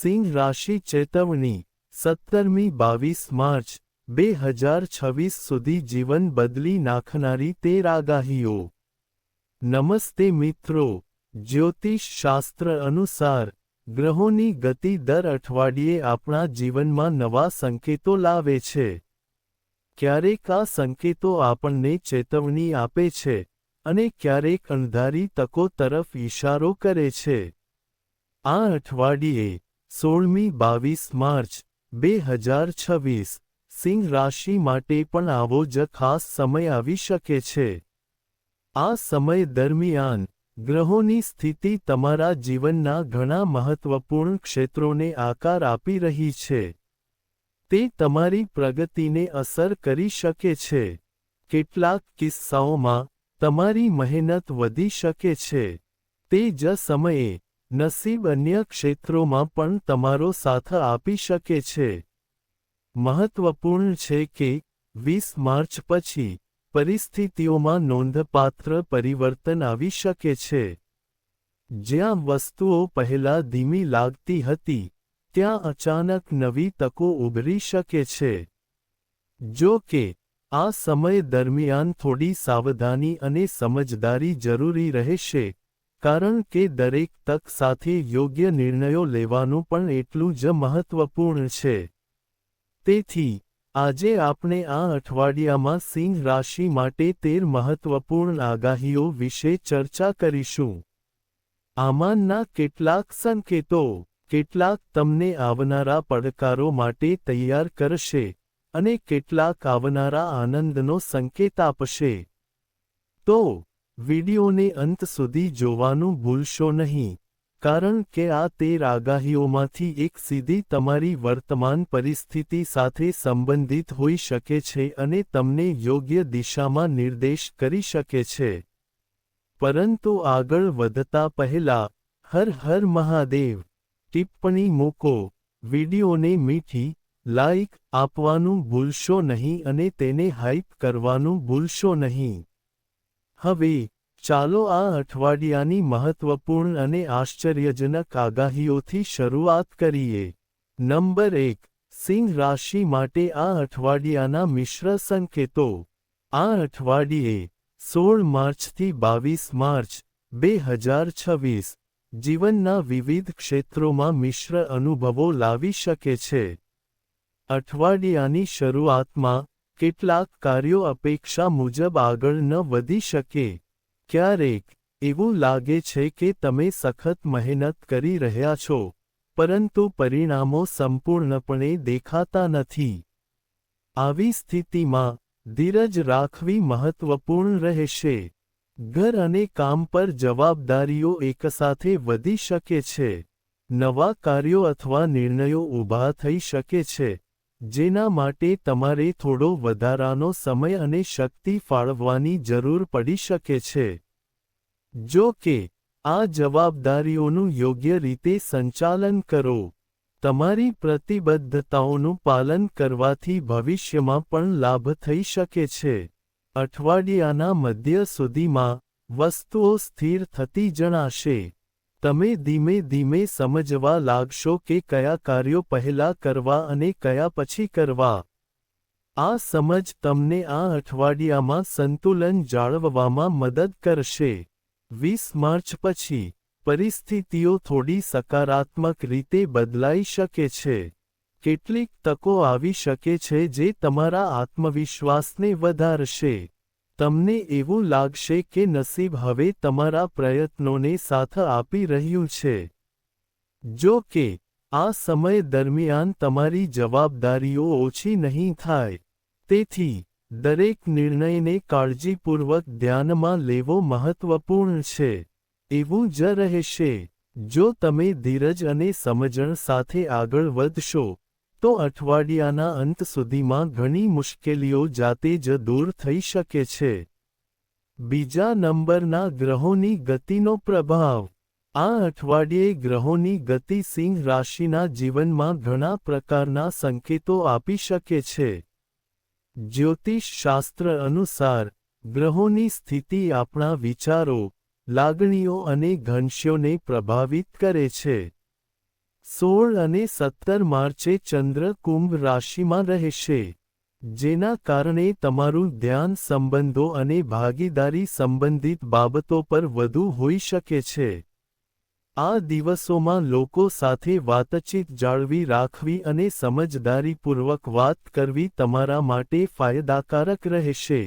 સિંહ રાશિ ચેતવણી 17મી 22 માર્ચ 2026 સુધી જીવન બદલી નાખનારી 13 આગાહીઓ। નમસ્તે મિત્રો, જ્યોતિષ શાસ્ત્ર અનુસાર ગ્રહોની ગતિ દર અઠવાડિયે આપણા જીવનમાં નવા સંકેતો લાવે છે। ક્યારેક આ સંકેતો આપણને ચેતવણી આપે છે અને ક્યારેક અણધારી તકો તરફ ઇશારો કરે છે। આ અઠવાડિયે 16મી 22 માર્ચ 2026 સિંહ રાશિ માટે પણ આવો જ ખાસ સમય આવી શકે છે। આ સમય દરમિયાન ગ્રહોની સ્થિતિ તમારા જીવનના ઘણા મહત્વપૂર્ણ ક્ષેત્રોને આકાર આપી રહી છે। તે તમારી પ્રગતિને અસર કરી શકે છે। કેટલાક કિસ્સાઓમાં તમારી મહેનત વધી શકે છે। તે જ સમયે નસીબ અન્ય ક્ષેત્રોમાં પણ તમારો સાથ આપી શકે છે। મહત્વપૂર્ણ છે કે 20 માર્ચ પછી પરિસ્થિતિઓમાં નોંધપાત્ર પરિવર્તન આવી શકે છે। જ્યાં વસ્તુઓ પહેલા ધીમી લાગતી હતી, ત્યાં અચાનક નવી તકો ઉભરી શકે છે। જો કે, આ સમય દરમિયાન થોડી સાવધાની અને સમજદારી જરૂરી રહેશે, કારણ કે દરેક તક સાથે યોગ્ય નિર્ણયો લેવાનું પણ એટલું જ મહત્વપૂર્ણ છે। તેથી, આજે આપણે આ અઠવાડિયામાં સિંહ રાશિ માટે 13 મહત્વપૂર્ણ આગાહીઓ વિશે ચર્ચા કરીશું। આમાંના કેટલાક સંકેતો, કેટલાક તમને આવનારા પડકારો માટે તૈયાર કરશે, અને કેટલાક આવનારા આનંદનો સંકેત આપશે। તો, વિડિયોને અંત સુધી જોવાનું ભૂલશો નહીં, કારણ કે આ 13 આગાહીઓમાંથી એક સીધી તમારી વર્તમાન પરિસ્થિતિ સાથે સંબંધિત હોઈ શકે છે અને તમને યોગ્ય દિશામાં નિર્દેશ કરી શકે છે। પરંતુ આગળ વધતા પહેલા, હર હર મહાદેવ! ટિપ્પણી મૂકો, વિડિયોને મીઠી લાઇક આપવાનું ભૂલશો નહીં અને તેને હાઇપ કરવાનું ભૂલશો નહીં। હવે, ચાલો આ અઠવાડિયાની મહત્વપૂર્ણ અને આશ્ચર્યજનક આગાહીઓથી શરૂઆત કરીએ। નંબર 1, સિંહ રાશિ માટે આ અઠવાડિયાના મિશ્ર સંકેતો। આ અઠવાડિયે 16 માર્ચથી 22 માર્ચ 2026 જીવનના વિવિધ ક્ષેત્રોમાં મિશ્ર અનુભવો લાવી શકે છે। અઠવાડિયાની શરૂઆતમાં કેટલાક કાર્યો અપેક્ષા મુજબ આગળ ન વધી શકે। ક્યારેક એવું લાગે છે કે તમે સખત મહેનત કરી રહ્યા છો, પરંતુ પરિણામો સંપૂર્ણપણે દેખાતા નથી। આવી સ્થિતિમાં ધીરજ રાખવી મહત્વપૂર્ણ રહેશે। ઘર અને કામ પર જવાબદારીઓ એકસાથે વધી શકે છે। નવા કાર્યો અથવા નિર્ણયો ઊભા થઈ શકે છે, જેના માટે તમારે થોડો વધારાનો સમય અને શક્તિ ફાળવવાની જરૂર પડી શકે છે। જો કે, આ જવાબદારીઓનું યોગ્ય રીતે સંચાલન કરો। તમારી પ્રતિબદ્ધતાઓનું પાલન કરવાથી ભવિષ્યમાં પણ લાભ થઈ શકે છે। અઠવાડિયાના મધ્ય સુધીમાં, વસ્તુઓ સ્થિર થતી જણાશે। તમે ધીમે ધીમે સમજવા લાગશો કે કયા કાર્યો પહેલા કરવા અને કયા પછી કરવા। આ સમજ તમને આ અઠવાડિયામાં સંતુલન જાળવવામાં મદદ કરશે। 20 માર્ચ પછી, પરિસ્થિતિઓ થોડી સકારાત્મક રીતે બદલાઈ શકે છે। કેટલીક તકો આવી શકે છે જે તમારા આત્મવિશ્વાસને વધારશે। તમને એવું લાગશે કે નસીબ હવે તમારા પ્રયત્નોને સાથ આપી રહ્યું છે। જો કે, આ સમય દરમિયાન તમારી જવાબદારીઓ ઓછી નહીં થાય। તેથી, દરેક નિર્ણયને કાળજીપૂર્વક ધ્યાનમાં લેવો મહત્વપૂર્ણ છે। એવું જ રહેશે, જો તમે ધીરજ અને સમજણ સાથે આગળ વધશો, તો અઠવાડિયાના અંત સુધીમાં ઘણી મુશ્કેલીઓ જાતે જ દૂર થઈ શકે છે। બીજા નંબરના ગ્રહોની ગતિનો પ્રભાવ। આ અઠવાડિયે ગ્રહોની ગતિ સિંહ રાશિના જીવનમાં ઘણા પ્રકારના સંકેતો આપી શકે છે। જ્યોતિષ શાસ્ત્ર અનુસાર, ગ્રહોની સ્થિતિ આપણા વિચારો, લાગણીઓ અને ઘનશ્યોને પ્રભાવિત કરે છે। 16 અને 17 માર્ચે ચંદ્ર કુંભ રાશિમાં રહેશે, જેના કારણે તમારું ધ્યાન સંબંધો અને ભાગીદારી સંબંધિત બાબતો પર વધુ હોઈ શકે છે. આ દિવસોમાં લોકો સાથે વાતચીત જાળવી રાખવી અને સમજદારીપૂર્વક વાત કરવી તમારા માટે ફાયદાકારક રહેશે.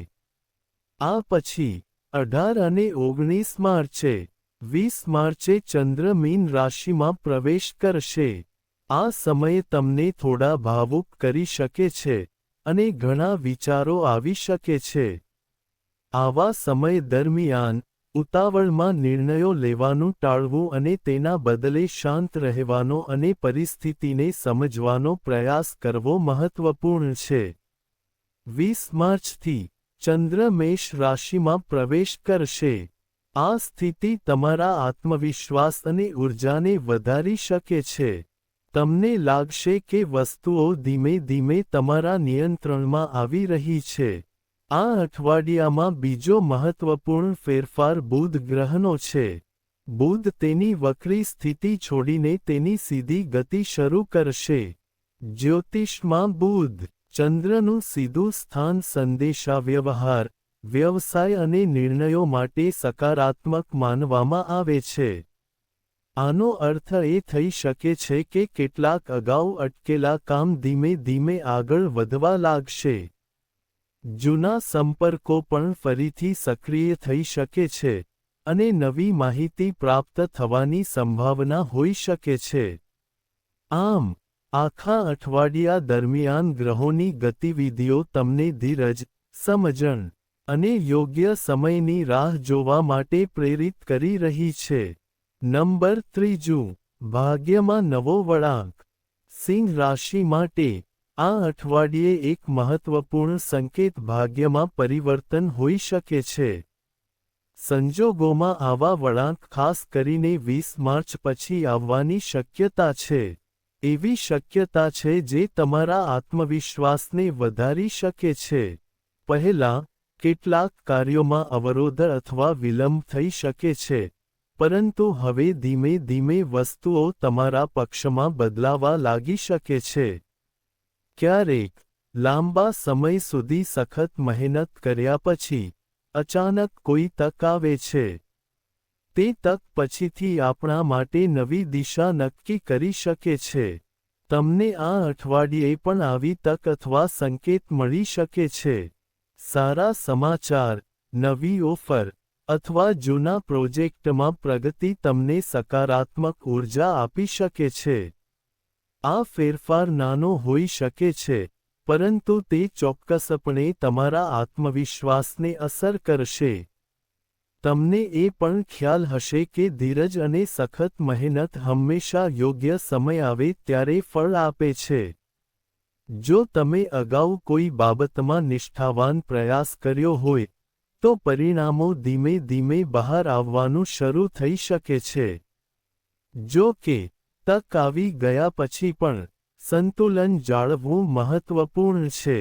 આ પછી 18 અને 19 માર્ચે 20 માર્ચે ચંદ્ર મીન રાશિમાં પ્રવેશ કરશે. આ સમય તમને થોડા ભાવુક કરી શકે છે અને ઘણા વિચારો આવી શકે છે. આવા સમય દરમિયાન ઉતાવળમાં નિર્ણયો લેવાનું ટાળવું અને તેના બદલે શાંત રહેવાનો અને પરિસ્થિતિને સમજવાનો પ્રયાસ કરવો મહત્વપૂર્ણ છે. 20 માર્ચથી ચંદ્ર મેષ રાશિમાં પ્રવેશ કરશે. આ સ્થિતિ તમારા આત્મવિશ્વાસ અને ઊર્જાને વધારી શકે છે. તમને લાગશે કે વસ્તુઓ ધીમે ધીમે તમારા નિયંત્રણમાં આવી રહી છે. આ અઠવાડિયામાં બીજો મહત્વપૂર્ણ ફેરફાર બુધ ગ્રહનો છે. બુધ તેની વક્રી સ્થિતિ છોડીને તેની સીધી ગતિ શરૂ કરશે. જ્યોતિષમાં બુધ, ચંદ્રનું સીધું સ્થાન સંદેશાવ્યવહાર, વ્યવસાય અને નિર્ણયો માટે સકારાત્મક માનવામાં આવે છે. આનો અર્થ એ થઈ શકે છે કે કેટલાક અગાઉ અટકેલા કામ ધીમે ધીમે આગળ વધવા લાગશે. જૂના સંપર્કો પણ ફરીથી સક્રિય થઈ શકે છે અને નવી માહિતી પ્રાપ્ત થવાની સંભાવના હોઈ શકે છે. આમ, આખા અઠવાડિયા દરમિયાન ગ્રહોની ગતિવિધિઓ તમને ધીરજ, સમજણ અને યોગ્ય સમયની રાહ જોવા માટે પ્રેરિત કરી રહી છે. નંબર 3, ભાગ્યમાં નવો વળાંક. સિંહ રાશિ માટે આ અઠવાડિયે એક મહત્વપૂર્ણ સંકેત ભાગ્યમાં પરિવર્તન હોઈ શકે છે. સંજોગોમાં આવા વળાંક ખાસ કરીને 20 માર્ચ પછી આવવાની શક્યતા છે. એવી શક્યતા છે જે તમારા આત્મવિશ્વાસને વધારી શકે છે. પહેલાં, કેટલાક કાર્યોમાં અવરોધ અથવા વિલંબ થઈ શકે છે, પરંતુ હવે ધીમે ધીમે વસ્તુઓ તમારા પક્ષમાં બદલાવા લાગી શકે છે. ક્યારેક, લાંબા સમય સુધી સખત મહેનત કર્યા પછી, અચાનક કોઈ તક આવે છે. તે તક પછીથી આપણા માટે નવી દિશા નક્કી કરી શકે છે. તમને આ અઠવાડિયે પણ આવી તક અથવા સંકેત મળી શકે છે. સારા સમાચાર, નવી ઓફર અથવા જૂના પ્રોજેક્ટમાં પ્રગતિ તમને સકારાત્મક ઊર્જા આપી શકે છે. આ ફેરફાર નાનો હોઈ શકે છે, પરંતુ તે ચોક્કસપણે તમારા આત્મવિશ્વાસને અસર કરશે. તમને એ પણ ખ્યાલ હશે કે ધીરજ અને સખત મહેનત હંમેશા યોગ્ય સમય આવે ત્યારે ફળ આપે છે. જો તમે અગાઉ કોઈ બાબતમાં નિષ્ઠાવાન પ્રયાસ કર્યો હોય, તો પરિણામો ધીમે ધીમે બહાર આવવાનું શરૂ થઈ શકે છે. જો કે, તક આવી ગયા પછી પણ, સંતુલન જાળવવું મહત્વપૂર્ણ છે.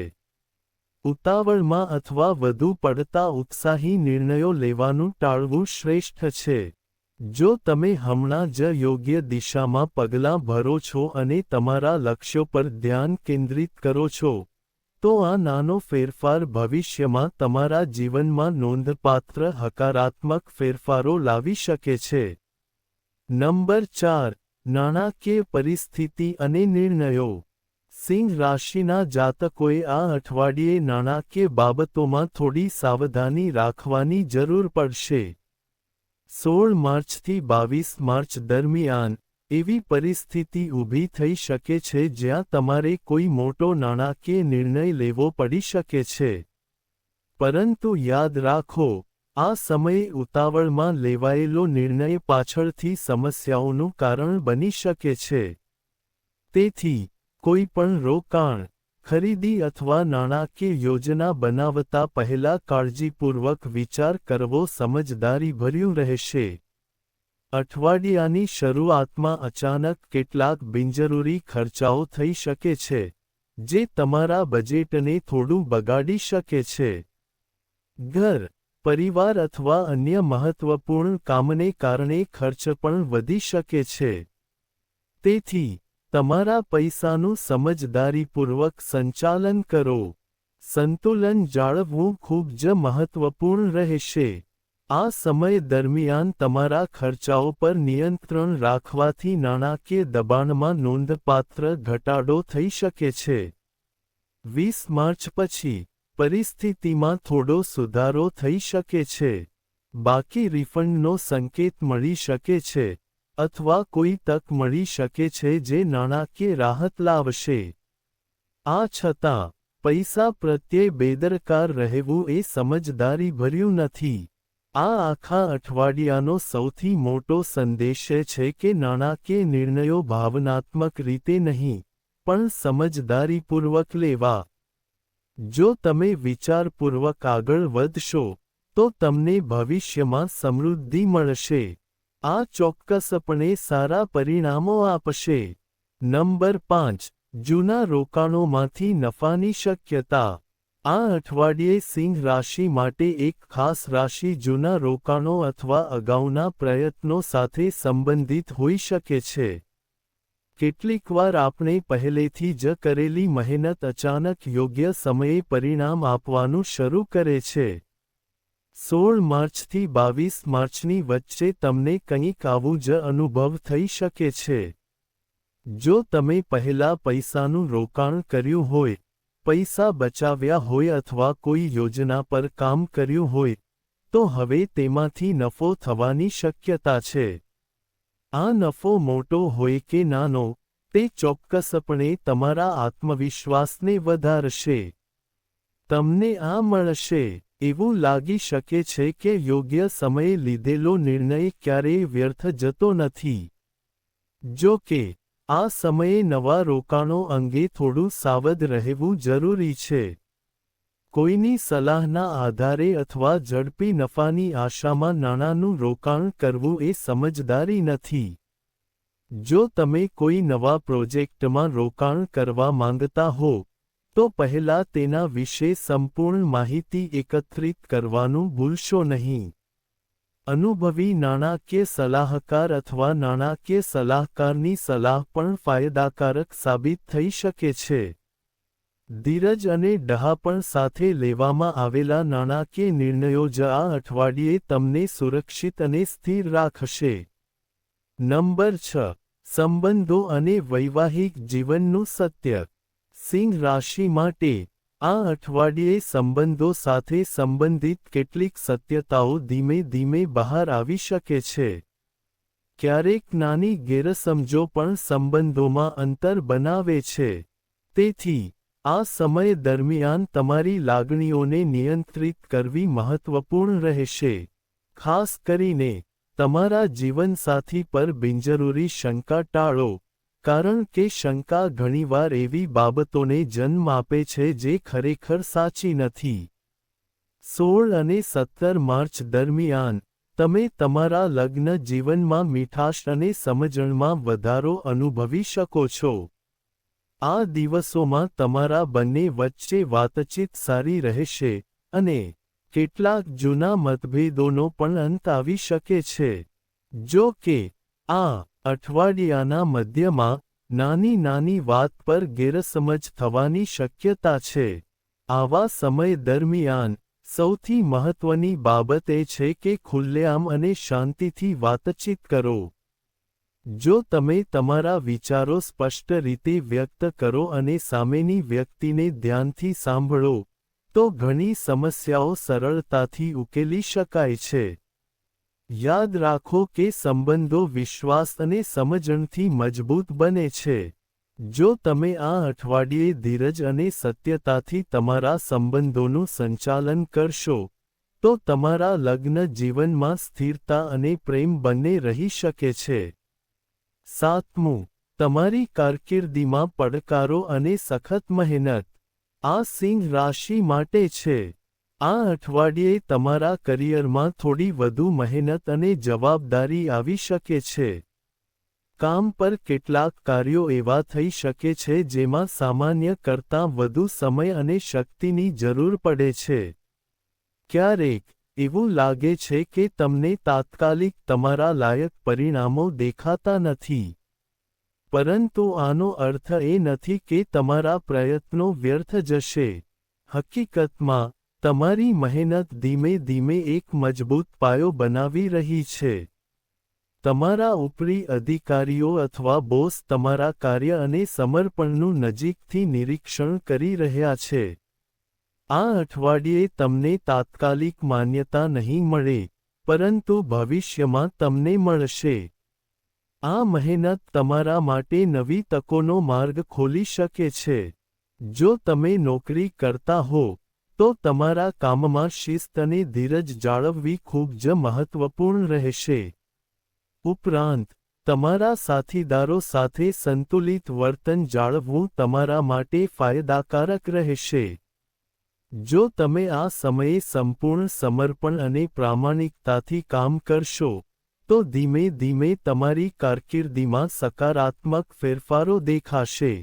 ઉતાવળમાં અથવા વધુ પડતા ઉત્સાહી નિર્ણયો લેવાનું ટાળવું શ્રેષ્ઠ છે. જો તમે હમણાં જ યોગ્ય દિશામાં પગલાં ભરો છો અને તમારા લક્ષ્યો પર ધ્યાન કેન્દ્રિત કરો છો, તો આ નાનો ફેરફાર ભવિષ્યમાં તમારા જીવનમાં નોંધપાત્ર હકારાત્મક ફેરફારો લાવી શકે છે. નંબર 4, નાણાકીય પરિસ્થિતિ અને નિર્ણયો. સિંહ રાશિના જાતકોએ આ અઠવાડિયે નાણાકીય બાબતોમાં થોડી સાવધાની રાખવાની જરૂર પડશે. 16 માર્ચથી 22 માર્ચ દરમિયાન, એવી પરિસ્થિતિ ઊભી થઈ શકે છે જ્યાં તમારે કોઈ મોટો નાણાકીય નિર્ણય લેવો પડી શકે છે. પરંતુ યાદ રાખો, આ સમયે ઉતાવળમાં લેવાયેલો નિર્ણય પાછળથી સમસ્યાઓનું કારણ બની શકે છે. તેથી, કોઈ પણ રોકાણ, ખરીદી અથવા નાણાકીય યોજના બનાવતા પહેલા કાળજીપૂર્વક વિચાર કરવો સમજદારીભર્યું રહેશે. અઠવાડિયાની શરૂઆતમાં અચાનક કેટલાક બિનજરૂરી ખર્ચાઓ થઈ શકે છે, જે તમારા બજેટને થોડું બગાડી શકે છે. ઘર, પરિવાર અથવા અન્ય મહત્વપૂર્ણ કામને કારણે ખર્ચ પણ વધી શકે છે. તેથી તમારા પૈસાનું સમજદારીપૂર્વક સંચાલન કરો. સંતુલન જાળવવું ખૂબ જ મહત્વપૂર્ણ રહેશે. આ સમય દરમિયાન તમારા ખર્ચાઓ પર નિયંત્રણ રાખવાથી નાણાકીય દબાણમાં નોંધપાત્ર ઘટાડો થઈ શકે છે. 20 માર્ચ પછી પરિસ્થિતિમાં થોડો સુધારો થઈ શકે છે. બાકી રિફંડનો સંકેત મળી શકે છે, અથવા કોઈ તક મળી શકે છે જે નાણાકીય રાહત લાવશે. આ છતાં, પૈસા પ્રત્યે બેદરકાર રહેવું એ સમજદારીભર્યું નથી. આ આખા અઠવાડિયાનો સૌથી મોટો સંદેશ છે કે નાણાકીય નિર્ણયો ભાવનાત્મક રીતે નહીં, પણ સમજદારીપૂર્વક લેવા. જો તમે વિચારપૂર્વક આગળ વધશો, તો તમને ભવિષ્યમાં સમૃદ્ધિ મળશે. આ ચોક્કસપણે સારા પરિણામો આપશે. નંબર 5. જૂના રોકાણોમાંથી નફાની શક્યતા. આ અઠવાડિયે સિંહ રાશિ માટે એક ખાસ રાશિ જૂના રોકાણો અથવા અગાઉના પ્રયત્નો સાથે સંબંધિત હોઈ શકે છે. કેટલીકવાર આપણે પહેલેથી જ કરેલી મહેનત અચાનક યોગ્ય સમયે પરિણામ આપવાનું શરૂ કરે છે. 16 માર્ચથી 22 માર્ચની વચ્ચે તમને કંઈક આવું જ અનુભવ થઈ શકે છે. જો તમે પહેલા પૈસાનું રોકાણ કર્યું હોય, પૈસા બચાવ્યા હોય અથવા કોઈ યોજના પર કામ કર્યું હોય, તો હવે તેમાંથી નફો થવાની શક્યતા છે. આ નફો મોટો હોય કે નાનો, તે ચોક્કસપણે તમારા આત્મવિશ્વાસને વધારશે. તમને આ મળશે. એવું લાગી શકે છે કે યોગ્ય સમયે લીધેલો નિર્ણય ક્યારેય વ્યર્થ જતો નથી. જો કે, આ સમયે નવા રોકાણો અંગે થોડું સાવધ રહેવું જરૂરી છે. કોઈની સલાહના આધારે અથવા ઝડપી નફાની આશામાં નાણાંનું રોકાણ કરવું એ સમજદારી નથી. જો તમે કોઈ નવા પ્રોજેક્ટમાં રોકાણ કરવા માંગતા હો, તો પહેલા તેના વિશે સંપૂર્ણ માહિતી એકત્રિત કરવાનું ભૂલશો નહીં. અનુભવી નાણાકીય સલાહકાર અથવા નાણાકીય સલાહકારની સલાહ પણ ફાયદાકારક સાબિત થઈ શકે છે. ધીરજ અને ડહાપણ સાથે લેવામાં આવેલા નાણાકીય નિર્ણયો જ આ અઠવાડિયે તમને સુરક્ષિત અને સ્થિર રાખશે. નંબર 6. સંબંધો અને વૈવાહિક જીવનનું સત્ય. સિંહ રાશિ માટે, આ અઠવાડિયે સંબંધો સાથે સંબંધિત કેટલીક સત્યતાઓ ધીમે ધીમે બહાર આવી શકે છે. ક્યારેક નાની ગેરસમજો પણ સંબંધોમાં અંતર બનાવે છે. તેથી, આ સમય દરમિયાન તમારી લાગણીઓને નિયંત્રિત કરવી મહત્વપૂર્ણ રહેશે. ખાસ કરીને, તમારા જીવનસાથી પર બિનજરૂરી શંકા ટાળો, કારણ કે શંકા ઘણીવાર એવી બાબતોને જન્મ આપે છે જે ખરેખર સાચી નથી. 16 અને 17 માર્ચ દરમિયાન, તમે તમારા લગ્ન જીવનમાં મીઠાશ અને સમજણમાં વધારો અનુભવી શકો છો. આ દિવસોમાં તમારા બંને વચ્ચે વાતચીત સારી રહેશે, અને કેટલાક જૂના મતભેદોનો પણ અંત આવી શકે છે. જો કે, આ અઠવાડિયાના મધ્યમાં, નાની નાની વાત પર ગેરસમજ થવાની શક્યતા છે. આવા સમય દરમિયાન, સૌથી મહત્વની બાબત એ છે કે ખુલ્લેઆમ અને શાંતિથી વાતચીત કરો. જો તમે તમારા વિચારો સ્પષ્ટ રીતે વ્યક્ત કરો અને સામેની વ્યક્તિને ધ્યાનથી સાંભળો, તો ઘણી સમસ્યાઓ સરળતાથી ઉકેલી શકાય છે. યાદ રાખો કે સંબંધો વિશ્વાસ અને સમજણથી મજબૂત બને છે. જો તમે આ અઠવાડિયે ધીરજ અને સત્યતાથી તમારા સંબંધોનું સંચાલન કરશો, તો તમારા લગ્ન જીવનમાં સ્થિરતા અને પ્રેમ બંને રહી શકે છે. 7. તમારી કારકિર્દીમાં પડકારો અને સખત મહેનત. આ સિંહ રાશિ માટે છે. આ અઠવાડિયે તમારા કરિયરમાં થોડી વધુ મહેનત અને જવાબદારી આવી શકે છે. કામ પર કેટલાક કાર્યો એવા થઈ શકે છે જેમાં સામાન્ય કરતાં વધુ સમય અને શક્તિની જરૂર પડે છે. ક્યારેક, એવું લાગે છે કે તમને તાત્કાલિક તમારા લાયક પરિણામો દેખાતા નથી. પરંતુ આનો અર્થ એ નથી કે તમારા પ્રયત્નો વ્યર્થ જશે. હકીકતમાં, તમારી મહેનત ધીમે ધીમે એક મજબૂત પાયો બનાવી રહી છે. તમારા ઉપરી અધિકારીઓ અથવા બોસ તમારા કાર્ય અને સમર્પણનું નજીકથી નિરીક્ષણ કરી રહ્યા છે. આ અઠવાડિયે તમને તાત્કાલિક માન્યતા નહીં મળે, પરંતુ ભવિષ્યમાં તમને મળશે. આ મહેનત તમારા માટે નવી તકોનો માર્ગ ખોલી શકે છે. જો તમે નોકરી કરતા હો, તો તમારા કામમાં શિસ્ત અને ધીરજ જાળવવી ખૂબ જ મહત્વપૂર્ણ રહેશે. ઉપરાંત, તમારા સાથીદારો સાથે સંતુલિત વર્તન જાળવવું તમારા માટે ફાયદાકારક રહેશે. જો તમે આ સમયે સંપૂર્ણ સમર્પણ અને પ્રામાણિકતાથી કામ કરશો, તો ધીમે ધીમે તમારી કારકિર્દીમાં સકારાત્મક ફેરફારો દેખાશે.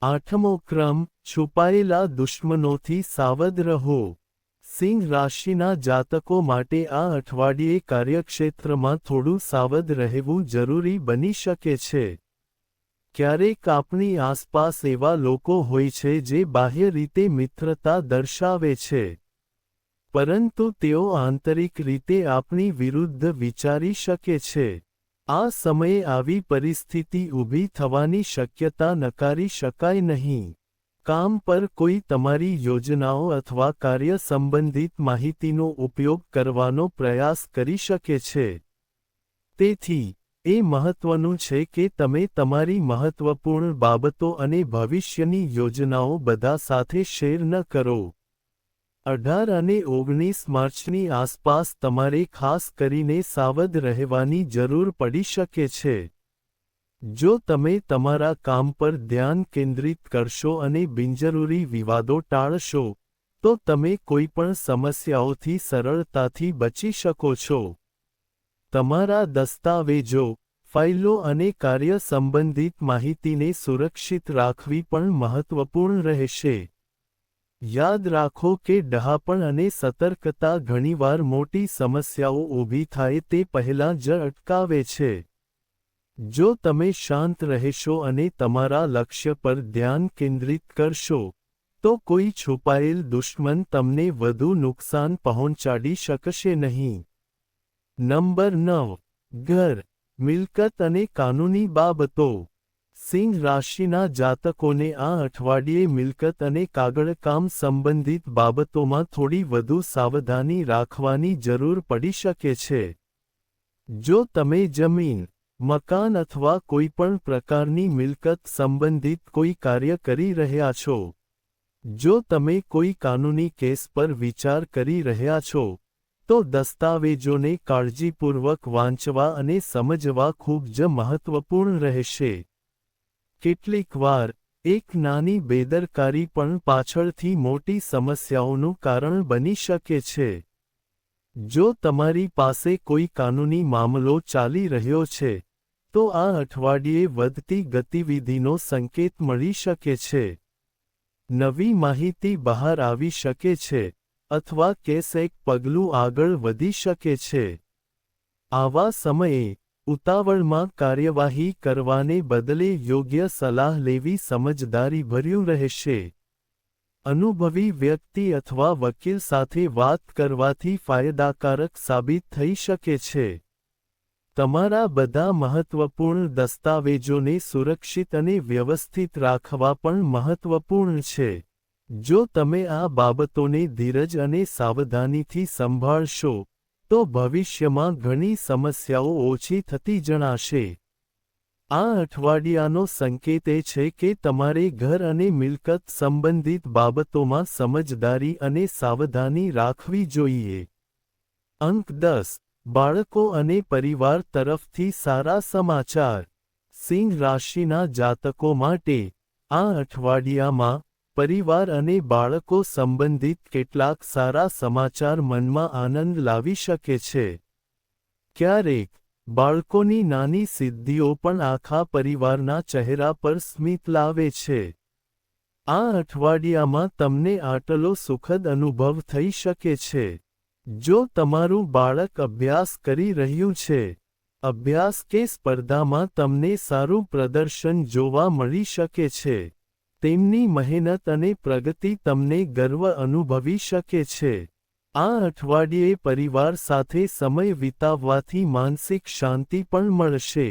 આઠમો ક્રમ, છુપાયેલા દુશ્મનોથી સાવધ રહો. સિંહ રાશિના જાતકો માટે આ અઠવાડિયે કાર્યક્ષેત્રમાં થોડું સાવધ રહેવું જરૂરી બની શકે છે. ક્યારેક આપણી આસપાસ એવા લોકો હોય છે જે બાહ્ય રીતે મિત્રતા દર્શાવે છે, પરંતુ તેઓ આંતરિક રીતે આપણી વિરુદ્ધ વિચારી શકે છે. આ સમયે આવી પરિસ્થિતિ ઊભી થવાની શક્યતા નકારી શકાય નહીં. કામ પર કોઈ તમારી યોજનાઓ અથવા કાર્ય સંબંધિત માહિતીનો ઉપયોગ કરવાનો પ્રયાસ કરી શકે છે. તેથી, એ મહત્વનું છે કે તમે તમારી મહત્વપૂર્ણ બાબતો અને ભવિષ્યની યોજનાઓ બધા સાથે શેર ન કરો. 18 અને 19 માર્ચની આસપાસ તમારે ખાસ કરીને સાવધ રહેવાની જરૂર પડી શકે છે. જો તમે તમારા કામ પર ધ્યાન કેન્દ્રિત કરશો અને બિનજરૂરી વિવાદો ટાળશો, તો તમે કોઈપણ સમસ્યાઓથી સરળતાથી બચી શકો છો. તમારા દસ્તાવેજો, ફાઇલો અને કાર્ય સંબંધિત માહિતીને સુરક્ષિત રાખવી પણ મહત્વપૂર્ણ રહેશે. યાદ રાખો કે ડહાપણ અને સતર્કતા ઘણીવાર મોટી સમસ્યાઓ ઊભી થાય તે પહેલાં જ અટકાવે છે. જો તમે શાંત રહેશો અને તમારા લક્ષ્ય પર ધ્યાન કેન્દ્રિત કરશો, તો કોઈ છુપાયેલ દુશ્મન તમને વધુ નુકસાન પહોંચાડી શકશે નહીં. નંબર 9. ઘર, મિલકત અને કાનૂની બાબતો. સિંહ રાશિના જાતકોને આ અઠવાડિયે મિલકત અને કાગળકામ સંબંધિત બાબતોમાં થોડી વધુ સાવધાની રાખવાની જરૂર પડી શકે છે. જો તમે જમીન, મકાન અથવા કોઈપણ પ્રકારની મિલકત સંબંધિત કોઈ કાર્ય કરી રહ્યા છો, જો તમે કોઈ કાનૂની કેસ પર વિચાર કરી રહ્યા છો, તો દસ્તાવેજોને કાળજીપૂર્વક વાંચવા અને સમજવા ખૂબ જ મહત્વપૂર્ણ રહેશે. કેટલીકવાર, એક નાની બેદરકારી પણ પાછળથી મોટી સમસ્યાઓનું કારણ બની શકે છે. જો તમારી પાસે કોઈ કાનૂની મામલો ચાલી રહ્યો છે, તો આ અઠવાડિયે વધતી ગતિવિધિનો સંકેત મળી શકે છે. નવી માહિતી બહાર આવી શકે છે, અથવા કેસ એક પગલું આગળ વધી શકે છે. આવા સમયે, ઉતાવળમાં કાર્યવાહી કરવાને બદલે યોગ્ય સલાહ લેવી સમજદારીભર્યું રહેશે. અનુભવી વ્યક્તિ અથવા વકીલ સાથે વાત કરવાથી ફાયદાકારક સાબિત થઈ શકે છે. તમારા બધા મહત્વપૂર્ણ દસ્તાવેજોને સુરક્ષિત અને વ્યવસ્થિત રાખવા પણ મહત્વપૂર્ણ છે. જો તમે આ બાબતોને ધીરજ અને સાવધાનીથી સંભાળશો, તો ભવિષ્યમાં ઘણી સમસ્યાઓ ઓછી થતી જણાશે. આ અઠવાડિયાનો સંકેત એ છે કે તમારે ઘર અને મિલકત સંબંધિત બાબતોમાં સમજદારી અને સાવધાની રાખવી જોઈએ. અંક 10. બાળકો અને પરિવાર તરફથી સારા સમાચાર. સિંહ રાશિના જાતકો માટે, આ અઠવાડિયામાં, પરિવાર અને બાળકો સંબંધિત કેટલાક સારા સમાચાર મનમાં આનંદ લાવી શકે છે. ક્યારેક, બાળકોની નાની સિદ્ધિઓ પણ આખા પરિવારના ચહેરા પર સ્મિત લાવે છે. આ અઠવાડિયામાં તમને આટલો સુખદ અનુભવ થઈ શકે છે. જો તમારું બાળક અભ્યાસ કરી રહ્યું છે, અભ્યાસ કે સ્પર્ધામાં તમને સારું પ્રદર્શન જોવા મળી શકે છે. તેમની મહેનત અને પ્રગતિ તમને ગર્વ અનુભવી શકે છે. આ અઠવાડિયે પરિવાર સાથે સમય વિતાવવાથી માનસિક શાંતિ પણ મળશે.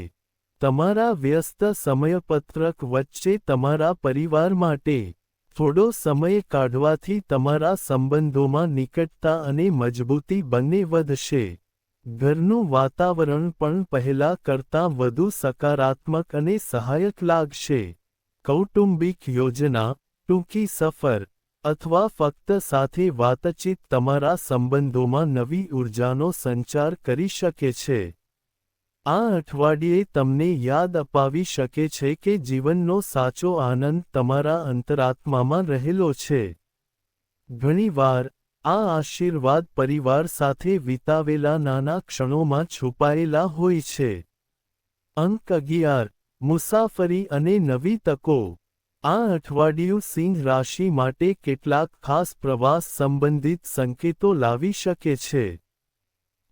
તમારા વ્યસ્ત સમયપત્રક વચ્ચે તમારા પરિવાર માટે થોડો સમય કાઢવાથી તમારા સંબંધોમાં નિકટતા અને મજબૂતી બંને વધશે. ઘરનું વાતાવરણ પણ પહેલા કરતાં વધુ સકારાત્મક અને સહાયક લાગશે. કૌટુંબિક યોજના, ટૂંકી સફર, અથવા ફક્ત સાથે વાતચીત તમારા સંબંધોમાં નવી ઊર્જાનો સંચાર કરી શકે છે. આ અઠવાડિયે તમને યાદ અપાવી શકે છે કે જીવનનો સાચો આનંદ તમારા અંતરાત્મામાં રહેલો છે. ઘણીવાર, આ આશીર્વાદ પરિવાર સાથે વિતાવેલા નાના ક્ષણોમાં છુપાયેલા હોય છે. અંક 11. મુસાફરી અને નવી તકો. આ અઠવાડિયું સિંહ રાશિ માટે કેટલાક ખાસ પ્રવાસ સંબંધિત સંકેતો લાવી શકે છે.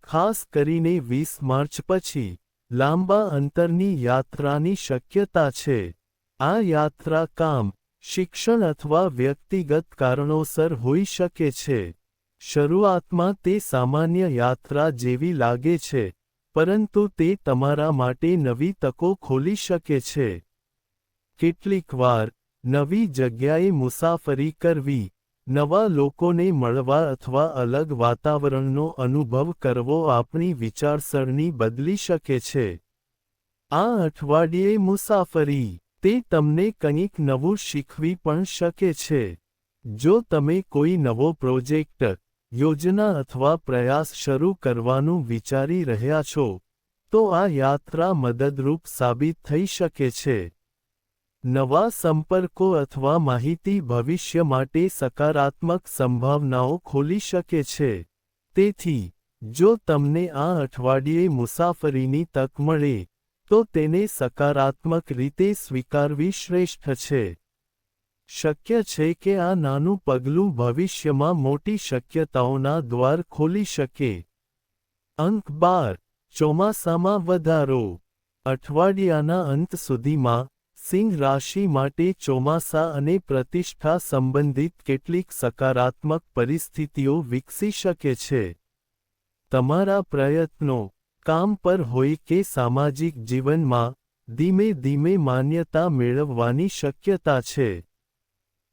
ખાસ કરીને 20 માર્ચ પછી, લાંબા અંતરની યાત્રાની શક્યતા છે. આ યાત્રા કામ, શિક્ષણ અથવા વ્યક્તિગત કારણોસર હોઈ શકે છે. શરૂઆતમાં તે સામાન્ય યાત્રા જેવી લાગે છે, પરંતુ તે તમારા માટે નવી તકો ખોલી શકે છે. કેટલીકવાર, નવી જગ્યાએ મુસાફરી કરવી, નવા લોકોને મળવા અથવા અલગ વાતાવરણનો અનુભવ કરવો આપણી વિચારસરણી બદલી શકે છે. આ અઠવાડિયે મુસાફરી, તે તમને કંઈક નવું શીખવી પણ શકે છે. જો તમે કોઈ નવો પ્રોજેક્ટ, યોજના અથવા પ્રયાસ શરૂ કરવાનું વિચારી રહ્યા છો, તો આ યાત્રા મદદરૂપ સાબિત થઈ શકે છે. નવા સંપર્કો અથવા માહિતી ભવિષ્ય માટે સકારાત્મક સંભાવનાઓ ખોલી શકે છે. તેથી, જો તમને આ અઠવાડિયે મુસાફરીની તક મળે, તો તેને સકારાત્મક રીતે સ્વીકારવી શ્રેષ્ઠ છે. શક્ય છે કે આ નાનું પગલું ભવિષ્યમાં મોટી શક્યતાઓના દ્વાર ખોલી શકે. અંક 12. ચોમાસામાં વધારો. અઠવાડિયાના અંત સુધીમાં, સિંહ રાશિ માટે ચોમાસા અને પ્રતિષ્ઠા સંબંધિત કેટલીક સકારાત્મક પરિસ્થિતિઓ વિકસી શકે છે. તમારા પ્રયત્નો, કામ પર હોય કે સામાજિક જીવનમાં, ધીમે ધીમે માન્યતા મેળવવાની શક્યતા છે.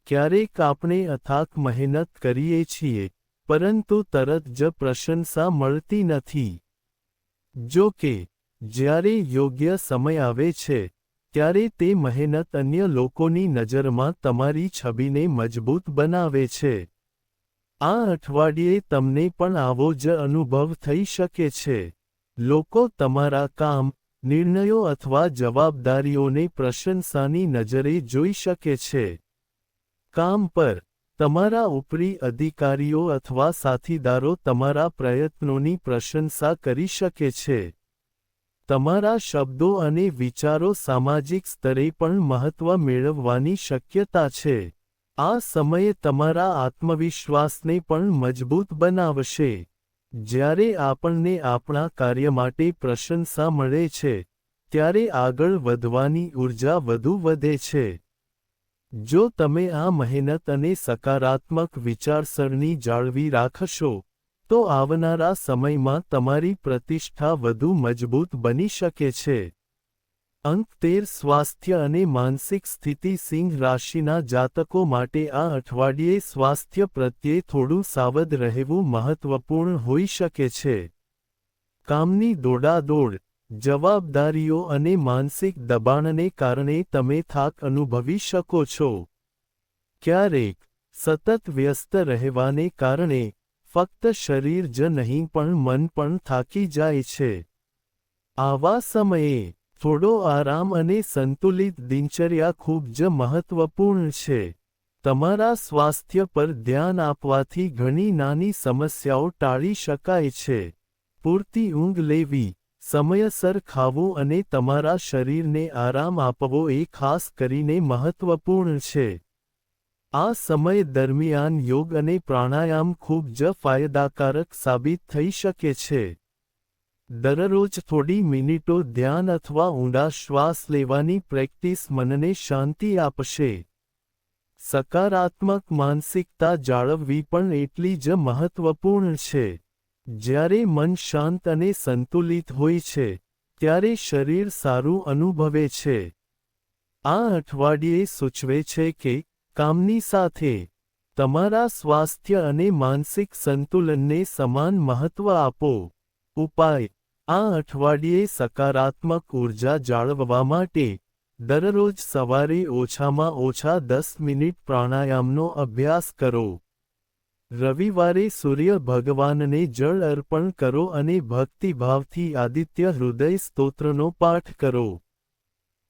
ક્યારેક આપણે અથાક મહેનત કરીએ છીએ, પરંતુ તરત જ પ્રશંસા મળતી નથી. જો કે, જ્યારે યોગ્ય સમય આવે છે, ત્યારે તે મહેનત અન્ય લોકોની નજરમાં તમારી છબીને મજબૂત બનાવે છે. આ અઠવાડિયે તમને પણ આવો જ અનુભવ થઈ શકે છે. લોકો તમારા કામ, નિર્ણયો અથવા જવાબદારીઓને પ્રશંસાની નજરે જોઈ શકે છે. કામ પર, તમારા ઉપરી અધિકારીઓ અથવા સાથીદારો તમારા પ્રયત્નોની પ્રશંસા કરી શકે છે. તમારા શબ્દો અને વિચારો સામાજિક સ્તરે પણ મહત્વ મેળવવાની શક્યતા છે. આ સમયે તમારા આત્મવિશ્વાસને પણ મજબૂત બનાવશે. જ્યારે આપણને આપણા કાર્ય માટે પ્રશંસા મળે છે, ત્યારે આગળ વધવાની ઊર્જા વધુ વધે છે. જો તમે આ મહેનત અને સકારાત્મક વિચારસરણી જાળવી રાખશો, તો આવનારા સમયમાં તમારી પ્રતિષ્ઠા વધુ મજબૂત બની શકે છે. અંક 13. સ્વાસ્થ્ય અને માનસિક સ્થિતિ. સિંહ રાશિના જાતકો માટે આ અઠવાડિયે સ્વાસ્થ્ય પ્રત્યે થોડું સાવધ રહેવું મહત્વપૂર્ણ હોઈ શકે છે. કામની દોડાદોડ, જવાબદારીઓ અને માનસિક દબાણને કારણે તમે થાક અનુભવી શકો છો. ક્યારેક, સતત વ્યસ્ત રહેવાને કારણે, ફક્ત શરીર જ નહીં પણ મન પણ થાકી જાય છે. આવા સમયે, થોડો આરામ અને સંતુલિત દિનચર્યા ખૂબ જ મહત્વપૂર્ણ છે. તમારા સ્વાસ્થ્ય પર ધ્યાન આપવાથી ઘણી નાની સમસ્યાઓ ટાળી શકાય છે. પૂરતી ઊંઘ લેવી, સમયસર ખાવું અને તમારા શરીરને આરામ આપવો એ ખાસ કરીને મહત્વપૂર્ણ છે. આ સમય દરમિયાન યોગ અને પ્રાણાયામ ખૂબ જ ફાયદાકારક સાબિત થઈ શકે છે. દરરોજ થોડી મિનિટો ધ્યાન અથવા ઊંડા શ્વાસ લેવાની પ્રેક્ટિસ મનને શાંતિ આપશે. સકારાત્મક માનસિકતા જાળવવી પણ એટલી જ મહત્વપૂર્ણ છે. જ્યારે મન શાંત અને સંતુલિત હોય છે, ત્યારે શરીર સારું અનુભવે છે. આ અઠવાડિયે સૂચવે છે કે કામની સાથે તમારા સ્વાસ્થ્ય અને માનસિક સંતુલનને સમાન મહત્વ આપો. ઉપાય: આ અઠવાડિયે સકારાત્મક ઊર્જા જાળવવા માટે દરરોજ સવારે ઓછામાં ઓછા 10 મિનિટ પ્રાણાયામનો અભ્યાસ કરો. રવિવારે સૂર્ય ભગવાનને જળ અર્પણ કરો અને ભક્તિભાવથી આદિત્ય હૃદય સ્તોત્રનો પાઠ કરો.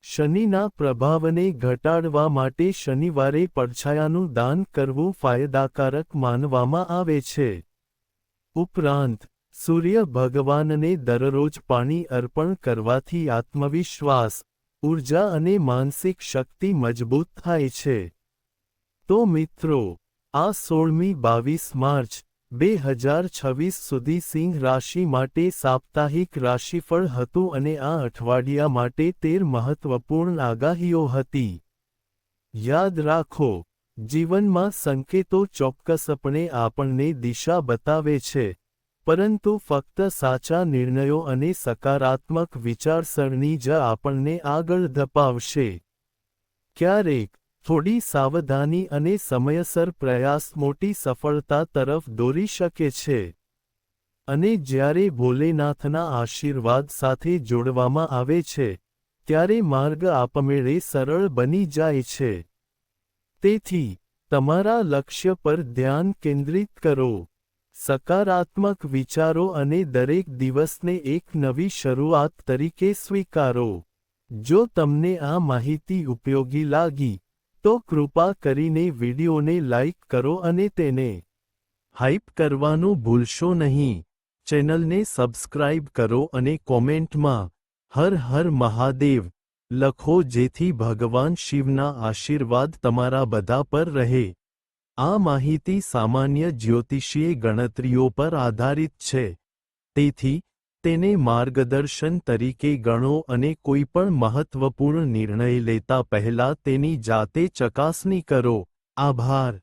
શનિના પ્રભાવને ઘટાડવા માટે શનિવારે પડછાયાનું દાન કરવું ફાયદાકારક માનવામાં આવે છે. ઉપરાંત, સૂર્ય ભગવાનને દરરોજ પાણી અર્પણ કરવાથી આત્મવિશ્વાસ, ઊર્જા અને માનસિક શક્તિ મજબૂત થાય છે. તો મિત્રો, આ 16મી 22 માર્ચ 2026 સુધી સિંહ રાશિ માટે સાપ્તાહિક રાશિફળ હતું અને આ અઠવાડિયા માટે 13 મહત્વપૂર્ણ આગાહીઓ હતી. યાદ રાખો, જીવનમાં સંકેતો ચોક્કસપણે આપણને દિશા બતાવે છે, પરંતુ ફક્ત સાચા નિર્ણયો અને સકારાત્મક વિચારસરણી જ આપણને આગળ ધપાવશે. ક્યારેક થોડી સાવધાની અને સમયસર પ્રયાસ મોટી સફળતા તરફ દોરી શકે છે. અને જ્યારે ભોલેનાથના આશીર્વાદ સાથે જોડવામાં આવે છે, ત્યારે માર્ગ આપમેળે સરળ બની જાય છે. તેથી, તમારા લક્ષ્ય પર ધ્યાન કેન્દ્રિત કરો. સકારાત્મક વિચારો અને દરેક દિવસને એક નવી શરૂઆત તરીકે સ્વીકારો. જો તમને આ માહિતી ઉપયોગી લાગી, તો કૃપા કરીને વિડિયોને લાઇક કરો અને તેને હાઇપ કરવાનું ભૂલશો નહીં. ચેનલને સબસ્ક્રાઇબ કરો અને કોમેન્ટમાં હર હર મહાદેવ લખો જેથી ભગવાન શિવના આશીર્વાદ તમારા બધા પર રહે. આ માહિતી સામાન્ય જ્યોતિષીય ગણતરીઓ પર આધારિત છે. તેથી, તેને માર્ગદર્શન તરીકે ગણો અને કોઈપણ મહત્વપૂર્ણ નિર્ણય લેતા પહેલા તેની જાતે ચકાસણી કરો. આભાર.